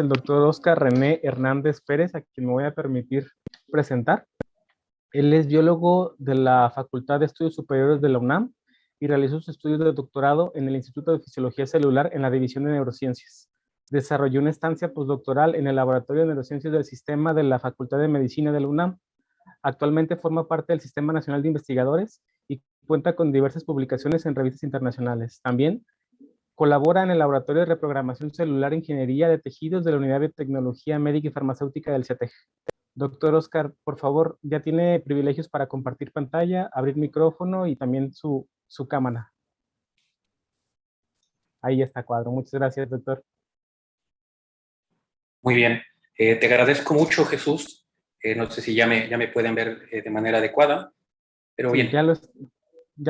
el doctor Oscar René Hernández Pérez, a quien me voy a permitir presentar. Él es biólogo de la Facultad de Estudios Superiores de la UNAM y realizó sus estudios de doctorado en el Instituto de Fisiología Celular en la División de Neurociencias. Desarrolló una estancia postdoctoral en el Laboratorio de Neurociencias del Sistema de la Facultad de Medicina de la UNAM. Actualmente forma parte del Sistema Nacional de Investigadores y cuenta con diversas publicaciones en revistas internacionales. También colabora en el Laboratorio de Reprogramación Celular e Ingeniería de Tejidos de la Unidad de Tecnología Médica y Farmacéutica del CETEG. Doctor Oscar, por favor, ya tiene privilegios para compartir pantalla, abrir micrófono y también su cámara. Ahí está cuadro. Muchas gracias, doctor. Muy bien. Te agradezco mucho, Jesús. No sé si ya me pueden ver de manera adecuada, pero Sí, bien. ya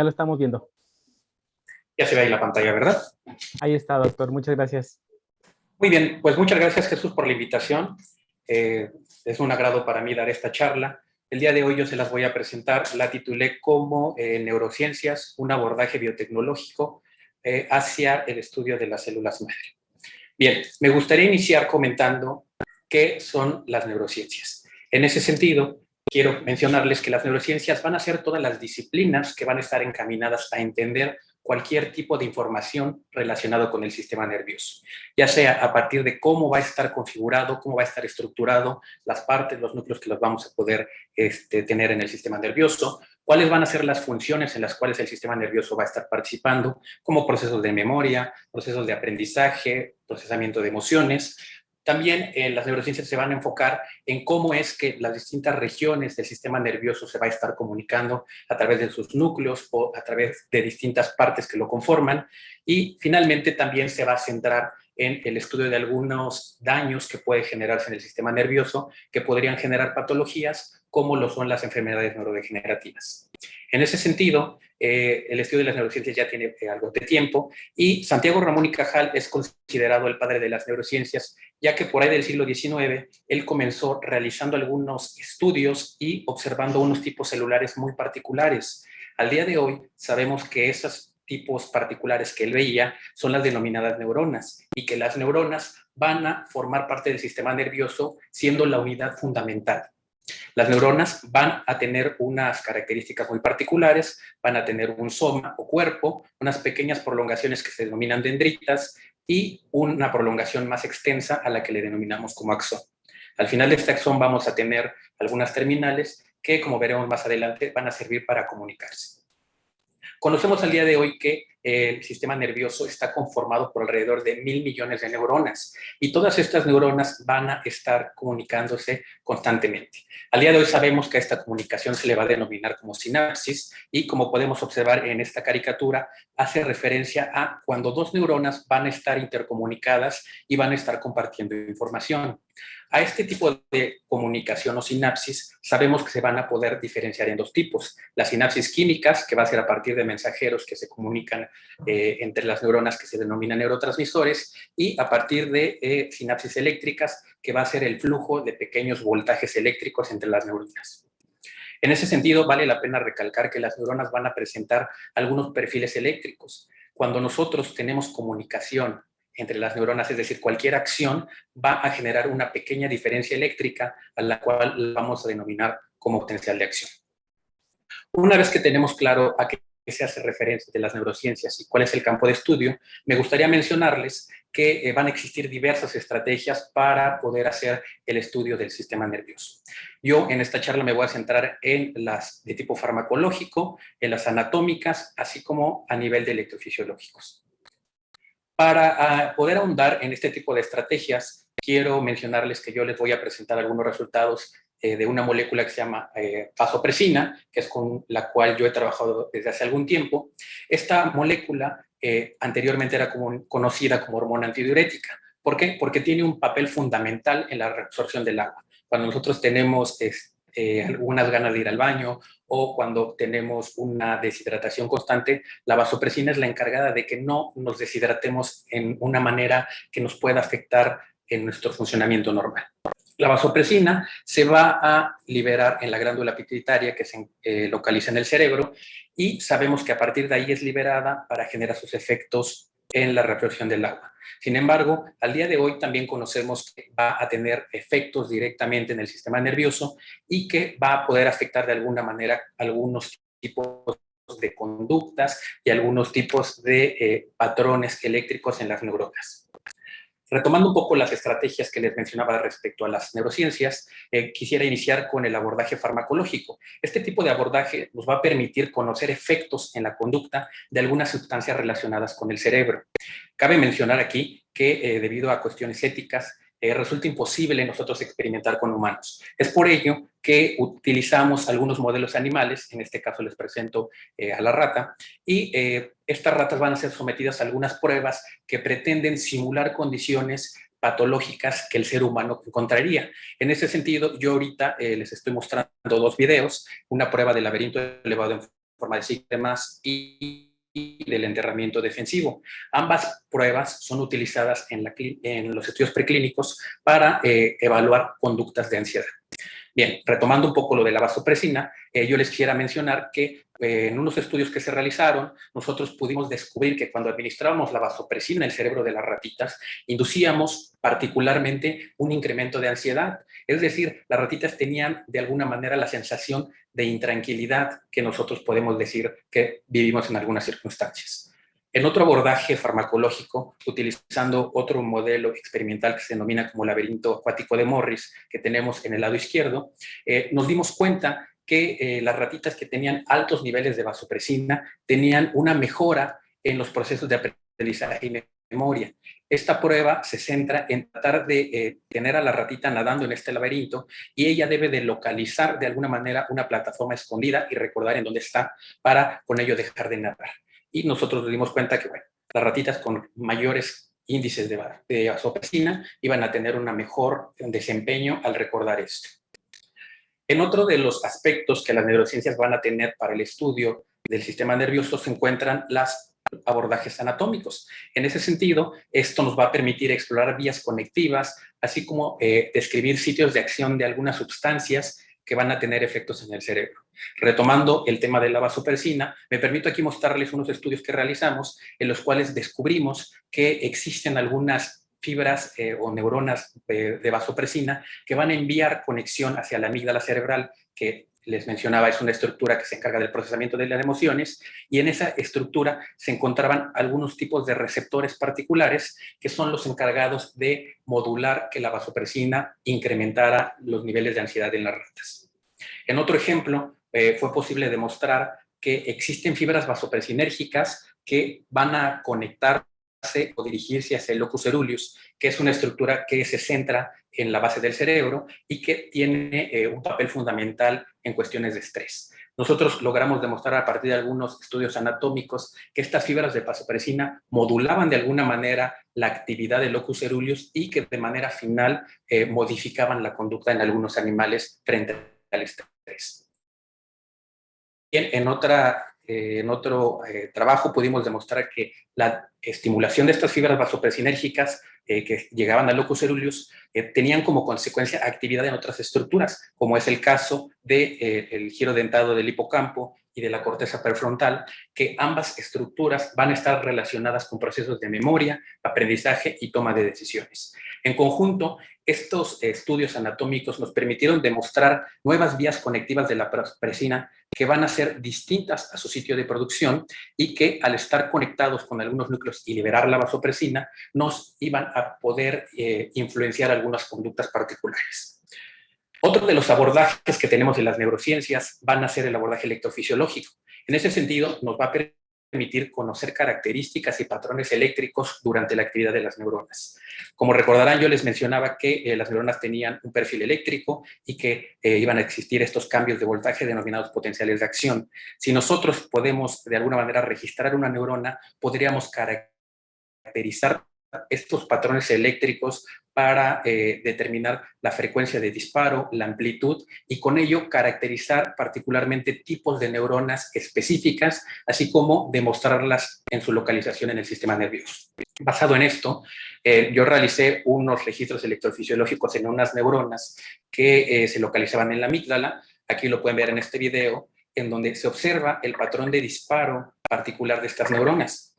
lo estamos viendo. Ya se ve ahí la pantalla, ¿verdad? Ahí está, doctor. Muchas gracias. Muy bien. Pues muchas gracias, Jesús, por la invitación. Es un agrado para mí dar esta charla. El día de hoy yo se las voy a presentar. La titulé como Neurociencias, un abordaje biotecnológico hacia el estudio de las células madre. Bien, me gustaría iniciar comentando qué son las neurociencias. En ese sentido, quiero mencionarles que las neurociencias van a ser todas las disciplinas que van a estar encaminadas a entender cualquier tipo de información relacionado con el sistema nervioso, ya sea a partir de cómo va a estar configurado, cómo va a estar estructurado, las partes, los núcleos que los vamos a poder tener en el sistema nervioso, cuáles van a ser las funciones en las cuales el sistema nervioso va a estar participando, como procesos de memoria, procesos de aprendizaje, procesamiento de emociones. También las neurociencias se van a enfocar en cómo es que las distintas regiones del sistema nervioso se va a estar comunicando a través de sus núcleos o a través de distintas partes que lo conforman. Y finalmente también se va a centrar en el estudio de algunos daños que puede generarse en el sistema nervioso que podrían generar patologías como lo son las enfermedades neurodegenerativas. En ese sentido, el estudio de las neurociencias ya tiene algo de tiempo y Santiago Ramón y Cajal es considerado el padre de las neurociencias, ya que por ahí del siglo XIX él comenzó realizando algunos estudios y observando unos tipos celulares muy particulares. Al día de hoy sabemos que esos tipos particulares que él veía son las denominadas neuronas y que las neuronas van a formar parte del sistema nervioso siendo la unidad fundamental. Las neuronas van a tener unas características muy particulares, van a tener un soma o cuerpo, unas pequeñas prolongaciones que se denominan dendritas y una prolongación más extensa a la que le denominamos como axón. Al final de este axón vamos a tener algunas terminales que, como veremos más adelante, van a servir para comunicarse. Conocemos al día de hoy que el sistema nervioso está conformado por alrededor de 1.000 millones de neuronas y todas estas neuronas van a estar comunicándose constantemente. Al día de hoy sabemos que a esta comunicación se le va a denominar como sinapsis y, como podemos observar en esta caricatura, hace referencia a cuando dos neuronas van a estar intercomunicadas y van a estar compartiendo información. A este tipo de comunicación o sinapsis sabemos que se van a poder diferenciar en dos tipos. Las sinapsis químicas, que va a ser a partir de mensajeros que se comunican entre las neuronas que se denominan neurotransmisores, y a partir de sinapsis eléctricas, que va a ser el flujo de pequeños voltajes eléctricos entre las neuronas. En ese sentido, vale la pena recalcar que las neuronas van a presentar algunos perfiles eléctricos. Cuando nosotros tenemos comunicación entre las neuronas, es decir, cualquier acción va a generar una pequeña diferencia eléctrica a la cual vamos a denominar como potencial de acción. Una vez que tenemos claro a qué se hace referencia de las neurociencias y cuál es el campo de estudio, me gustaría mencionarles que van a existir diversas estrategias para poder hacer el estudio del sistema nervioso. Yo en esta charla me voy a centrar en las de tipo farmacológico, en las anatómicas, así como a nivel de electrofisiológicos. Para poder ahondar en este tipo de estrategias, quiero mencionarles que yo les voy a presentar algunos resultados de una molécula que se llama vasopresina, que es con la cual yo he trabajado desde hace algún tiempo. Esta molécula anteriormente era conocida como hormona antidiurética. ¿Por qué? Porque tiene un papel fundamental en la reabsorción del agua. Cuando nosotros tenemos algunas ganas de ir al baño o cuando tenemos una deshidratación constante, la vasopresina es la encargada de que no nos deshidratemos en una manera que nos pueda afectar en nuestro funcionamiento normal. La vasopresina se va a liberar en la glándula pituitaria que se localiza en el cerebro y sabemos que a partir de ahí es liberada para generar sus efectos en la reflexión del agua. Sin embargo, al día de hoy también conocemos que va a tener efectos directamente en el sistema nervioso y que va a poder afectar de alguna manera algunos tipos de conductas y algunos tipos de patrones eléctricos en las neuronas. Retomando un poco las estrategias que les mencionaba respecto a las neurociencias, quisiera iniciar con el abordaje farmacológico. Este tipo de abordaje nos va a permitir conocer efectos en la conducta de algunas sustancias relacionadas con el cerebro. Cabe mencionar aquí que debido a cuestiones éticas, resulta imposible nosotros experimentar con humanos. Es por ello que utilizamos algunos modelos animales, en este caso les presento a la rata, y estas ratas van a ser sometidas a algunas pruebas que pretenden simular condiciones patológicas que el ser humano encontraría. En ese sentido, yo ahorita les estoy mostrando dos videos, una prueba de laberinto elevado en forma de sigmas y del enterramiento defensivo. Ambas pruebas son utilizadas en los estudios preclínicos para evaluar conductas de ansiedad. Bien, retomando un poco lo de la vasopresina, yo les quisiera mencionar que en unos estudios que se realizaron, nosotros pudimos descubrir que cuando administrábamos la vasopresina en el cerebro de las ratitas, inducíamos particularmente un incremento de ansiedad. Es decir, las ratitas tenían de alguna manera la sensación de intranquilidad que nosotros podemos decir que vivimos en algunas circunstancias. En otro abordaje farmacológico, utilizando otro modelo experimental que se denomina como laberinto acuático de Morris, que tenemos en el lado izquierdo, nos dimos cuenta que las ratitas que tenían altos niveles de vasopresina tenían una mejora en los procesos de aprendizaje y memoria. Esta prueba se centra en tratar de tener a la ratita nadando en este laberinto y ella debe de localizar de alguna manera una plataforma escondida y recordar en dónde está para con ello dejar de nadar. Y nosotros nos dimos cuenta que, bueno, las ratitas con mayores índices de vasopresina iban a tener un mejor desempeño al recordar esto. En otro de los aspectos que las neurociencias van a tener para el estudio del sistema nervioso se encuentran los abordajes anatómicos. En ese sentido, esto nos va a permitir explorar vías conectivas, así como describir sitios de acción de algunas sustancias que van a tener efectos en el cerebro. Retomando el tema de la vasopresina, me permito aquí mostrarles unos estudios que realizamos en los cuales descubrimos que existen algunas fibras o neuronas de vasopresina que van a enviar conexión hacia la amígdala cerebral, que les mencionaba es una estructura que se encarga del procesamiento de las emociones, y en esa estructura se encontraban algunos tipos de receptores particulares que son los encargados de modular que la vasopresina incrementara los niveles de ansiedad en las ratas. En otro ejemplo, fue posible demostrar que existen fibras vasopresinérgicas que van a conectarse o dirigirse hacia el locus coeruleus, que es una estructura que se centra en la base del cerebro y que tiene un papel fundamental en cuestiones de estrés. Nosotros logramos demostrar a partir de algunos estudios anatómicos que estas fibras de vasopresina modulaban de alguna manera la actividad del locus coeruleus y que de manera final modificaban la conducta en algunos animales frente al estrés. Bien, en otro trabajo pudimos demostrar que la estimulación de estas fibras vasopresinérgicas que llegaban al locus coeruleus tenían como consecuencia actividad en otras estructuras, como es el caso del giro dentado del hipocampo y de la corteza prefrontal, que ambas estructuras van a estar relacionadas con procesos de memoria, aprendizaje y toma de decisiones. En conjunto, estos estudios anatómicos nos permitieron demostrar nuevas vías conectivas de la vasopresina que van a ser distintas a su sitio de producción y que al estar conectados con algunos núcleos y liberar la vasopresina, nos iban a poder influenciar algunas conductas particulares. Otro de los abordajes que tenemos en las neurociencias van a ser el abordaje electrofisiológico. En ese sentido, nos va a permitir conocer características y patrones eléctricos durante la actividad de las neuronas. Como recordarán, yo les mencionaba que las neuronas tenían un perfil eléctrico y que iban a existir estos cambios de voltaje denominados potenciales de acción. Si nosotros podemos de alguna manera registrar una neurona, podríamos caracterizar estos patrones eléctricos para determinar la frecuencia de disparo, la amplitud y con ello caracterizar particularmente tipos de neuronas específicas, así como demostrarlas en su localización en el sistema nervioso. Basado en esto, yo realicé unos registros electrofisiológicos en unas neuronas que se localizaban en la amígdala. Aquí lo pueden ver en este video, en donde se observa el patrón de disparo particular de estas neuronas.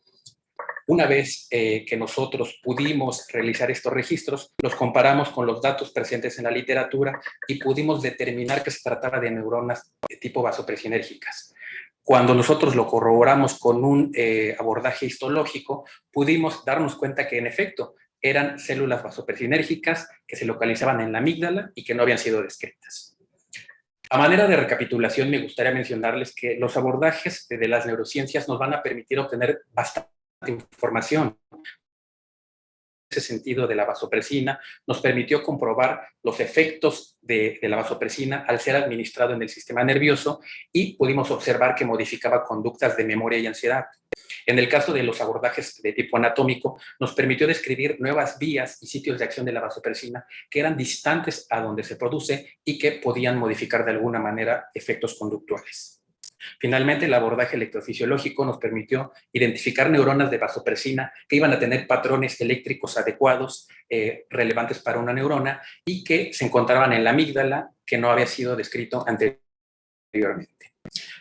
Una vez que nosotros pudimos realizar estos registros, los comparamos con los datos presentes en la literatura y pudimos determinar que se trataba de neuronas de tipo vasopresinérgicas. Cuando nosotros lo corroboramos con un abordaje histológico, pudimos darnos cuenta que en efecto eran células vasopresinérgicas que se localizaban en la amígdala y que no habían sido descritas. A manera de recapitulación, me gustaría mencionarles que los abordajes de las neurociencias nos van a permitir obtener bastante información. Ese sentido de la vasopresina nos permitió comprobar los efectos de la vasopresina al ser administrado en el sistema nervioso y pudimos observar que modificaba conductas de memoria y ansiedad. En el caso de los abordajes de tipo anatómico, nos permitió describir nuevas vías y sitios de acción de la vasopresina que eran distantes a donde se produce y que podían modificar de alguna manera efectos conductuales. Finalmente, el abordaje electrofisiológico nos permitió identificar neuronas de vasopresina que iban a tener patrones eléctricos adecuados, relevantes para una neurona, y que se encontraban en la amígdala, que no había sido descrito anteriormente.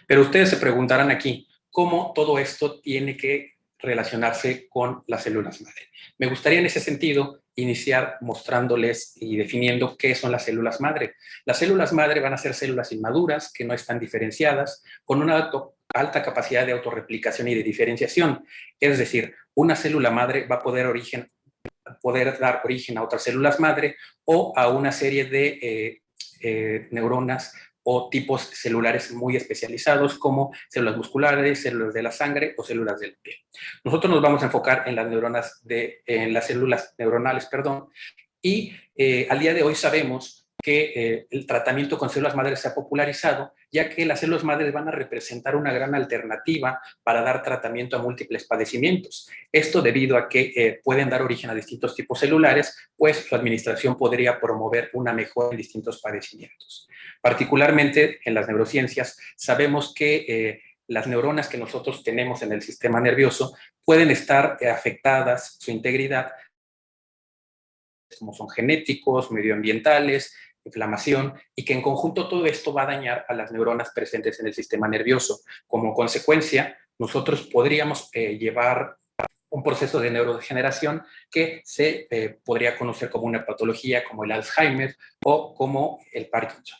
Pero ustedes se preguntarán aquí, ¿cómo todo esto tiene que relacionarse con las células madre? Me gustaría en ese sentido iniciar mostrándoles y definiendo qué son las células madre. Las células madre van a ser células inmaduras que no están diferenciadas, con una alta capacidad de autorreplicación y de diferenciación. Es decir, una célula madre va a poder dar origen a otras células madre o a una serie de neuronas o tipos celulares muy especializados como células musculares, células de la sangre o células del piel. Nosotros nos vamos a enfocar en las células neuronales, perdón, y al día de hoy sabemos que el tratamiento con células madres se ha popularizado, ya que las células madres van a representar una gran alternativa para dar tratamiento a múltiples padecimientos. Esto debido a que pueden dar origen a distintos tipos celulares, pues su administración podría promover una mejora en distintos padecimientos. Particularmente en las neurociencias, sabemos que las neuronas que nosotros tenemos en el sistema nervioso pueden estar afectadas, su integridad, como son genéticos, medioambientales, inflamación, y que en conjunto todo esto va a dañar a las neuronas presentes en el sistema nervioso. Como consecuencia, nosotros podríamos llevar un proceso de neurodegeneración que se podría conocer como una patología como el Alzheimer o como el Parkinson.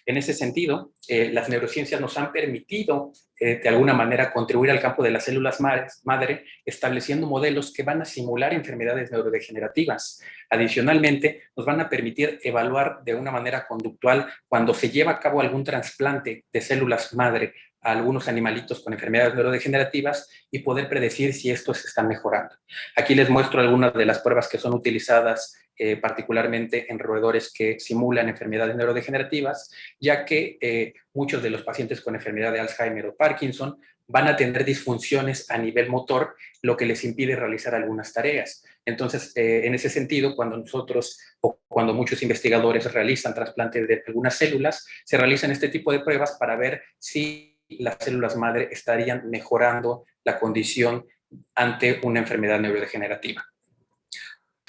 En ese sentido, las neurociencias nos han permitido, de alguna manera, contribuir al campo de las células madre, estableciendo modelos que van a simular enfermedades neurodegenerativas. Adicionalmente, nos van a permitir evaluar de una manera conductual cuando se lleva a cabo algún trasplante de células madre a algunos animalitos con enfermedades neurodegenerativas y poder predecir si estos están mejorando. Aquí les muestro algunas de las pruebas que son utilizadas particularmente en roedores que simulan enfermedades neurodegenerativas, ya que muchos de los pacientes con enfermedad de Alzheimer o Parkinson van a tener disfunciones a nivel motor, lo que les impide realizar algunas tareas. Entonces, en ese sentido, cuando nosotros o cuando muchos investigadores realizan trasplantes de algunas células, se realizan este tipo de pruebas para ver si las células madre estarían mejorando la condición ante una enfermedad neurodegenerativa.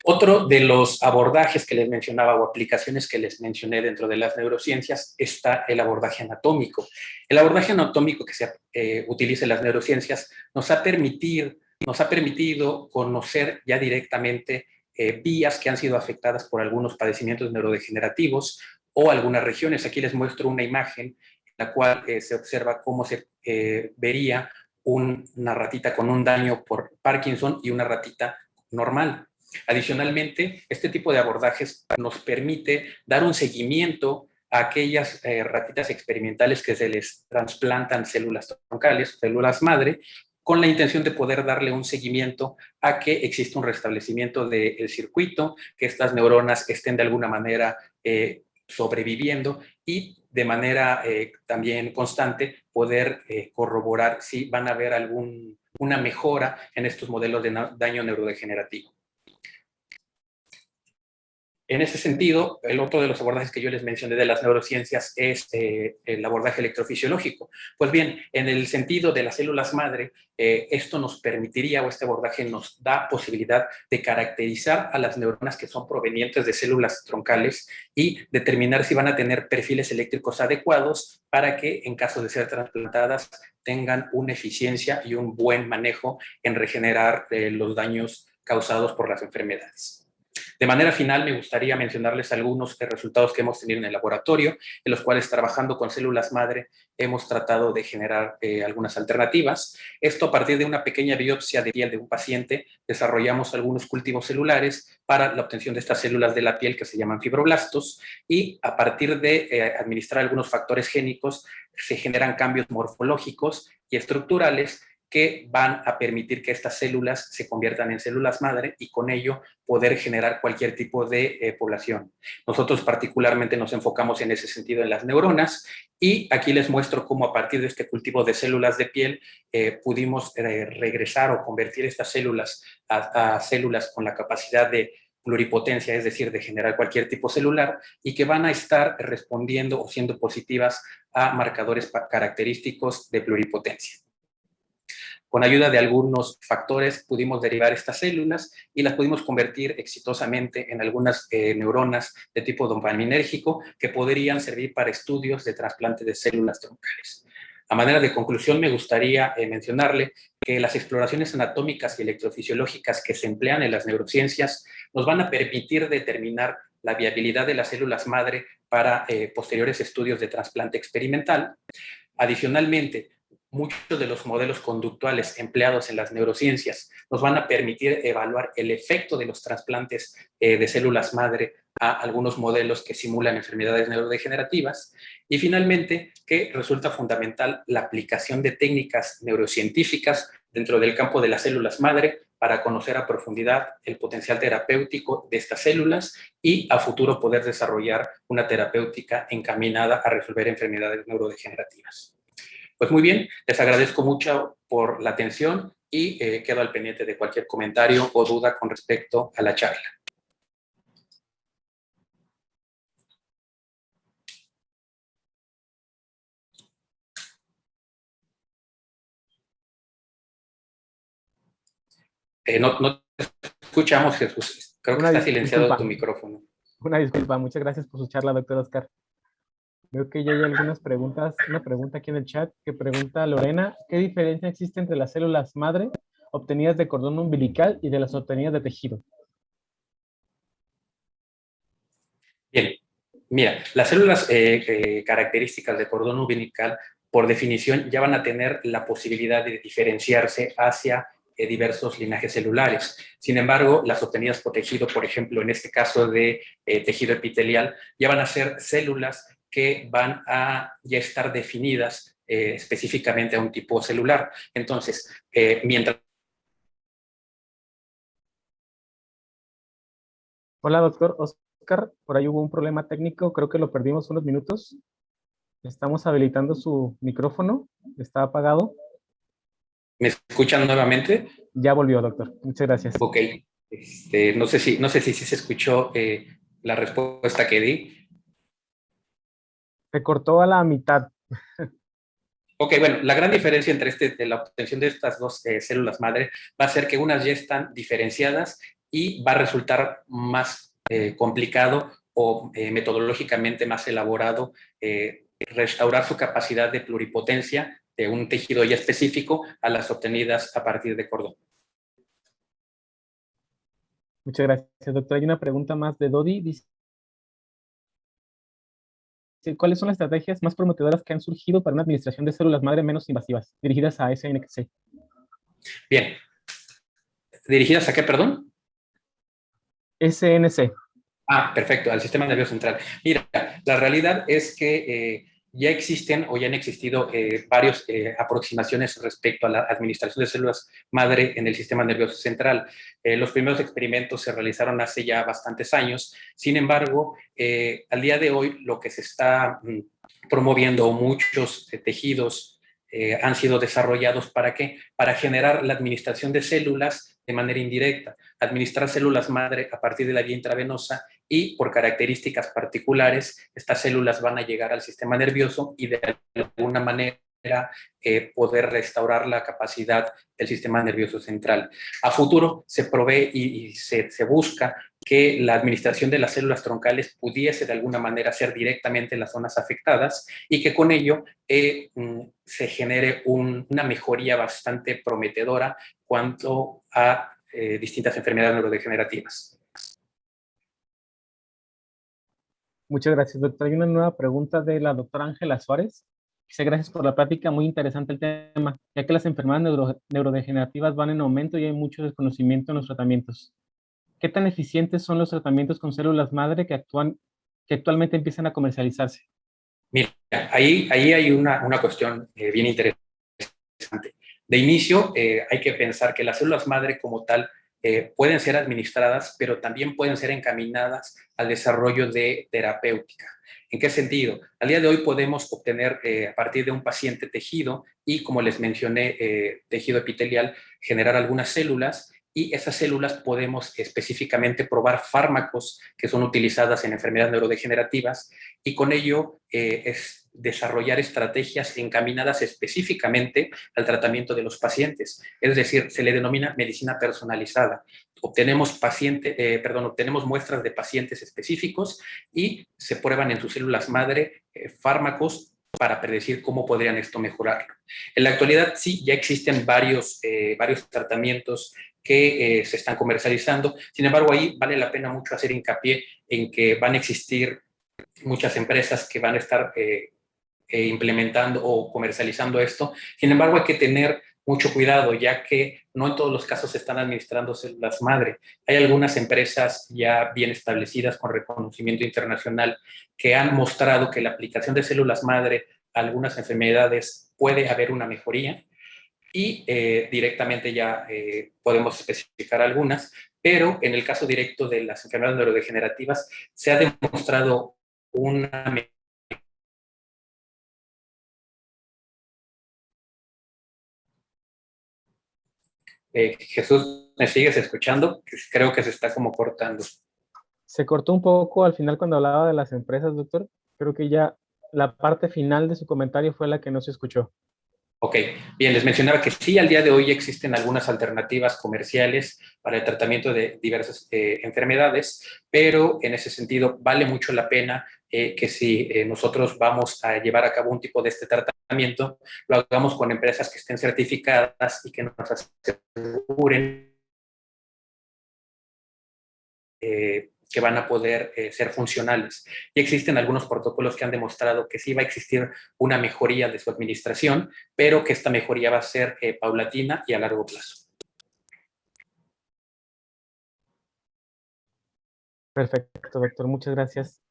Otro de los abordajes que les mencionaba o aplicaciones que les mencioné dentro de las neurociencias está el abordaje anatómico. El abordaje anatómico que se utiliza en las neurociencias nos ha permitido conocer ya directamente vías que han sido afectadas por algunos padecimientos neurodegenerativos o algunas regiones. Aquí les muestro una imagen en la cual se observa cómo se vería una ratita con un daño por Parkinson y una ratita normal. Adicionalmente, este tipo de abordajes nos permite dar un seguimiento a aquellas ratitas experimentales que se les trasplantan células troncales, células madre, con la intención de poder darle un seguimiento a que exista un restablecimiento del circuito, que estas neuronas estén de alguna manera sobreviviendo y de manera también constante poder corroborar si van a haber alguna mejora en estos modelos de daño neurodegenerativo. En ese sentido, el otro de los abordajes que yo les mencioné de las neurociencias es el abordaje electrofisiológico. Pues bien, en el sentido de las células madre, esto nos permitiría, o este abordaje nos da posibilidad de caracterizar a las neuronas que son provenientes de células troncales y determinar si van a tener perfiles eléctricos adecuados para que, en caso de ser trasplantadas, tengan una eficiencia y un buen manejo en regenerar los daños causados por las enfermedades. De manera final, me gustaría mencionarles algunos resultados que hemos tenido en el laboratorio, en los cuales, trabajando con células madre, hemos tratado de generar algunas alternativas. Esto a partir de una pequeña biopsia de piel de un paciente, desarrollamos algunos cultivos celulares para la obtención de estas células de la piel que se llaman fibroblastos, y a partir de administrar algunos factores génicos, se generan cambios morfológicos y estructurales que van a permitir que estas células se conviertan en células madre y con ello poder generar cualquier tipo de población. Nosotros particularmente nos enfocamos en ese sentido en las neuronas, y aquí les muestro cómo a partir de este cultivo de células de piel pudimos regresar o convertir estas células a células con la capacidad de pluripotencia, es decir, de generar cualquier tipo celular, y que van a estar respondiendo o siendo positivas a marcadores característicos de pluripotencia. Con ayuda de algunos factores pudimos derivar estas células y las pudimos convertir exitosamente en algunas neuronas de tipo dopaminérgico que podrían servir para estudios de trasplante de células troncales. A manera de conclusión, me gustaría mencionarle que las exploraciones anatómicas y electrofisiológicas que se emplean en las neurociencias nos van a permitir determinar la viabilidad de las células madre para posteriores estudios de trasplante experimental. Adicionalmente, muchos de los modelos conductuales empleados en las neurociencias nos van a permitir evaluar el efecto de los trasplantes de células madre a algunos modelos que simulan enfermedades neurodegenerativas. Y finalmente, que resulta fundamental la aplicación de técnicas neurocientíficas dentro del campo de las células madre para conocer a profundidad el potencial terapéutico de estas células y a futuro poder desarrollar una terapéutica encaminada a resolver enfermedades neurodegenerativas. Pues muy bien, les agradezco mucho por la atención y quedo al pendiente de cualquier comentario o duda con respecto a la charla. No te escuchamos, Jesús. Creo que está silenciado tu micrófono. Una disculpa, muchas gracias por su charla, doctor Oscar. Veo que ya hay algunas preguntas. Una pregunta aquí en el chat que pregunta Lorena: ¿qué diferencia existe entre las células madre obtenidas de cordón umbilical y de las obtenidas de tejido? Bien, mira, las células características de cordón umbilical, por definición, ya van a tener la posibilidad de diferenciarse hacia diversos linajes celulares. Sin embargo, las obtenidas por tejido, por ejemplo, en este caso de tejido epitelial, ya van a ser células que van a ya estar definidas específicamente a un tipo celular. Entonces, mientras... Hola, doctor Oscar. Por ahí hubo un problema técnico. Creo que lo perdimos unos minutos. Estamos habilitando su micrófono. Está apagado. ¿Me escuchan nuevamente? Ya volvió, doctor. Muchas gracias. Ok. No sé si se escuchó la respuesta que di. Se cortó a la mitad. Ok, bueno, la gran diferencia entre la obtención de estas dos células madre va a ser que unas ya están diferenciadas y va a resultar más complicado o metodológicamente más elaborado restaurar su capacidad de pluripotencia de un tejido ya específico a las obtenidas a partir de cordón. Muchas gracias, doctor. Hay una pregunta más de Dodi. Dice: ¿cuáles son las estrategias más prometedoras que han surgido para una administración de células madre menos invasivas, dirigidas a SNC? Bien. ¿Dirigidas a qué, perdón? SNC. Ah, perfecto, al sistema nervioso central. Mira, la realidad es que ya existen o ya han existido varias aproximaciones respecto a la administración de células madre en el sistema nervioso central. Los primeros experimentos se realizaron hace ya bastantes años. Sin embargo, al día de hoy lo que se está promoviendo muchos tejidos han sido desarrollados ¿para qué? Para generar la administración de células de manera indirecta, administrar células madre a partir de la vía intravenosa y por características particulares, estas células van a llegar al sistema nervioso y de alguna manera poder restaurar la capacidad del sistema nervioso central. A futuro se provee y se busca que la administración de las células troncales pudiese de alguna manera ser directamente en las zonas afectadas y que con ello se genere una mejoría bastante prometedora cuanto a distintas enfermedades neurodegenerativas. Muchas gracias, doctor. Hay una nueva pregunta de la doctora Ángela Suárez. Dice, gracias por la plática, muy interesante el tema, ya que las enfermedades neurodegenerativas van en aumento y hay mucho desconocimiento en los tratamientos. ¿Qué tan eficientes son los tratamientos con células madre que actualmente empiezan a comercializarse? Mira, ahí hay una cuestión bien interesante. De inicio, hay que pensar que las células madre como tal pueden ser administradas, pero también pueden ser encaminadas al desarrollo de terapéutica. ¿En qué sentido? Al día de hoy podemos obtener a partir de un paciente tejido y, como les mencioné, tejido epitelial, generar algunas células y esas células podemos específicamente probar fármacos que son utilizadas en enfermedades neurodegenerativas y con ello es desarrollar estrategias encaminadas específicamente al tratamiento de los pacientes. Es decir, se le denomina medicina personalizada. Obtenemos muestras de pacientes específicos y se prueban en sus células madre fármacos para predecir cómo podrían esto mejorarlo. En la actualidad sí, ya existen varios tratamientos que se están comercializando. Sin embargo, ahí vale la pena mucho hacer hincapié en que van a existir muchas empresas que van a estar implementando o comercializando esto. Sin embargo, hay que tener mucho cuidado, ya que no en todos los casos se están administrando células madre. Hay algunas empresas ya bien establecidas con reconocimiento internacional que han mostrado que la aplicación de células madre a algunas enfermedades puede haber una mejoría y directamente ya podemos especificar algunas, pero en el caso directo de las enfermedades neurodegenerativas se ha demostrado una Jesús, ¿me sigues escuchando? Creo que se está como cortando. Se cortó un poco al final cuando hablaba de las empresas, doctor. Creo que ya la parte final de su comentario fue la que no se escuchó. Ok, bien, les mencionaba que sí, al día de hoy existen algunas alternativas comerciales para el tratamiento de diversas enfermedades, pero en ese sentido vale mucho la pena que si nosotros vamos a llevar a cabo un tipo de este tratamiento, lo hagamos con empresas que estén certificadas y que nos aseguren que van a poder ser funcionales. Y existen algunos protocolos que han demostrado que sí va a existir una mejoría de su administración, pero que esta mejoría va a ser paulatina y a largo plazo. Perfecto, doctor. Muchas gracias.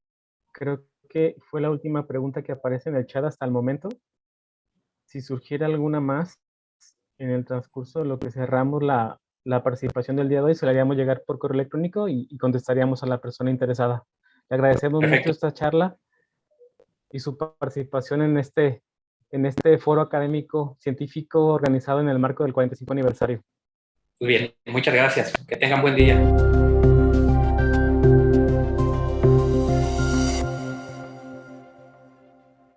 Creo que fue la última pregunta que aparece en el chat hasta el momento. Si surgiera alguna más en el transcurso de lo que cerramos la participación del día de hoy, se la haríamos llegar por correo electrónico y contestaríamos a la persona interesada. Le agradecemos Perfecto. mucho esta charla y su participación en este foro académico científico organizado en el marco del 45 aniversario. Muy bien, muchas gracias. Que tengan buen día.